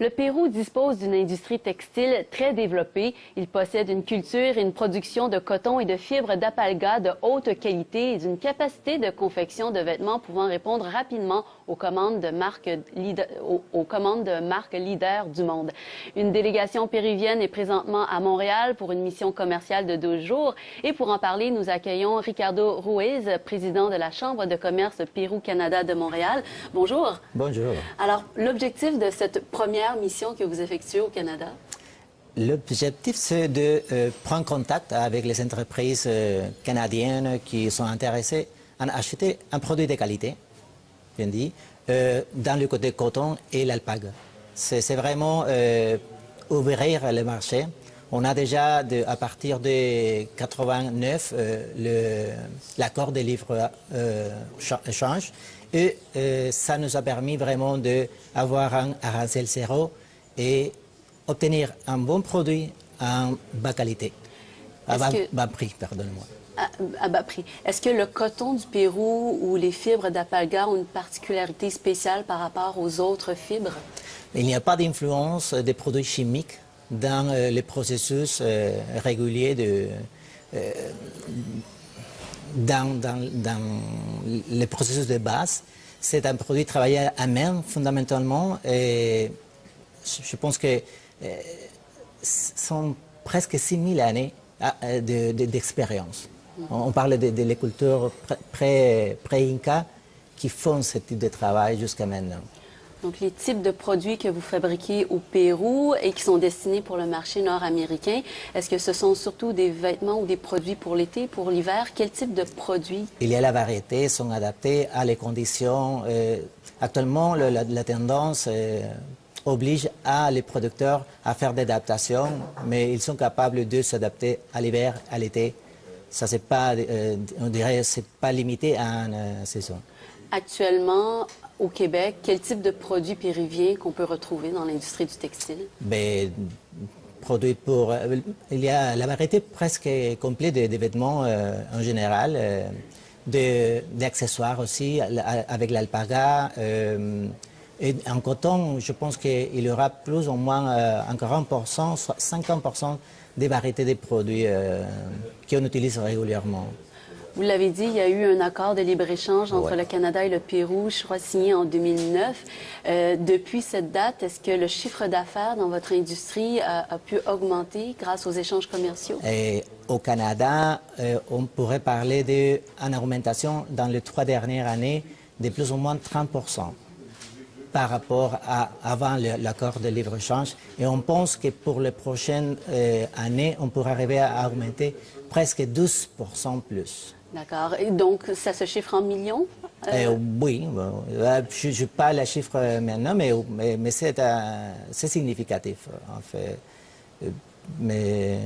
Le Pérou dispose d'une industrie textile très développée. Il possède une culture et une production de coton et de fibres d'apalga de haute qualité et d'une capacité de confection de vêtements pouvant répondre rapidement aux commandes de marques leaders du monde. Une délégation péruvienne est présentement à Montréal pour une mission commerciale de 12 jours. Et pour en parler, nous accueillons Ricardo Ruiz, président de la Chambre de commerce Pérou-Canada de Montréal. Bonjour. Bonjour. Alors, l'objectif de cette première mission que vous effectuez au Canada? L'objectif, c'est de prendre contact avec les entreprises canadiennes qui sont intéressées à acheter un produit de qualité, bien dit, dans le côté coton et l'alpaga. C'est vraiment ouvrir le marché. On a déjà, à partir de 89, l'accord de libre-échange. Et ça nous a permis vraiment d'avoir un arancel zéro et obtenir un bon produit en bas qualité, à bas prix, pardonnez-moi. À bas prix. Est-ce que le coton du Pérou ou les fibres d'apalga ont une particularité spéciale par rapport aux autres fibres? Il n'y a pas d'influence des produits chimiques dans les processus réguliers dans le processus de base. C'est un produit travaillé à main fondamentalement et je pense que sont presque 6000 années d'expérience. On parle de les cultures pré-Inca qui font ce type de travail jusqu'à maintenant. Donc, les types de produits que vous fabriquez au Pérou et qui sont destinés pour le marché nord-américain, est-ce que ce sont surtout des vêtements ou des produits pour l'été, pour l'hiver? Quel type de produits? Il y a la variété, sont adaptés à les conditions. Actuellement, la tendance oblige les producteurs à faire des adaptations, mais ils sont capables de s'adapter à l'hiver, à l'été. Ça, c'est pas, on dirait, c'est pas limité à une saison. Actuellement, au Québec, quel type de produits péruviens qu'on peut retrouver dans l'industrie du textile? Ben, produits pour... il y a la variété presque complète des vêtements en général, d'accessoires aussi, avec l'alpaga. Et en coton, je pense qu'il y aura plus ou moins en 40%, 50% des variétés de produits qu'on utilise régulièrement. Vous l'avez dit, il y a eu un accord de libre-échange entre le Canada et le Pérou, je crois signé en 2009. Depuis cette date, est-ce que le chiffre d'affaires dans votre industrie a pu augmenter grâce aux échanges commerciaux? Et au Canada, on pourrait parler d'une augmentation dans les 3 dernières années de plus ou moins 30% par rapport à avant l'accord de libre-échange. Et on pense que pour les prochaines années, on pourrait arriver à augmenter presque 12% plus. D'accord. Et donc, ça se chiffre en millions? Oui. Je n'ai pas le chiffre maintenant, mais c'est significatif, en fait. Mais...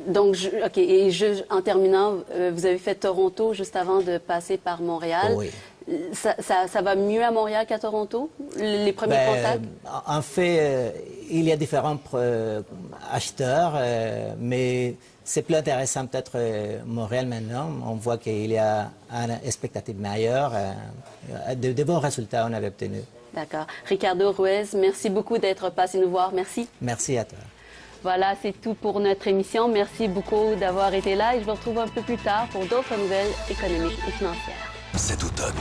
Donc, OK. Et en terminant, vous avez fait Toronto juste avant de passer par Montréal. Oui. Ça va mieux à Montréal qu'à Toronto, les premiers contacts? En fait, il y a différents acheteurs, mais c'est plus intéressant peut-être Montréal maintenant. On voit qu'il y a une expectative meilleure, de bons résultats on avait obtenus. D'accord. Ricardo Ruiz, merci beaucoup d'être passé nous voir. Merci. Merci à toi. Voilà, c'est tout pour notre émission. Merci beaucoup d'avoir été là et je vous retrouve un peu plus tard pour d'autres nouvelles économiques et financières. Cet automne.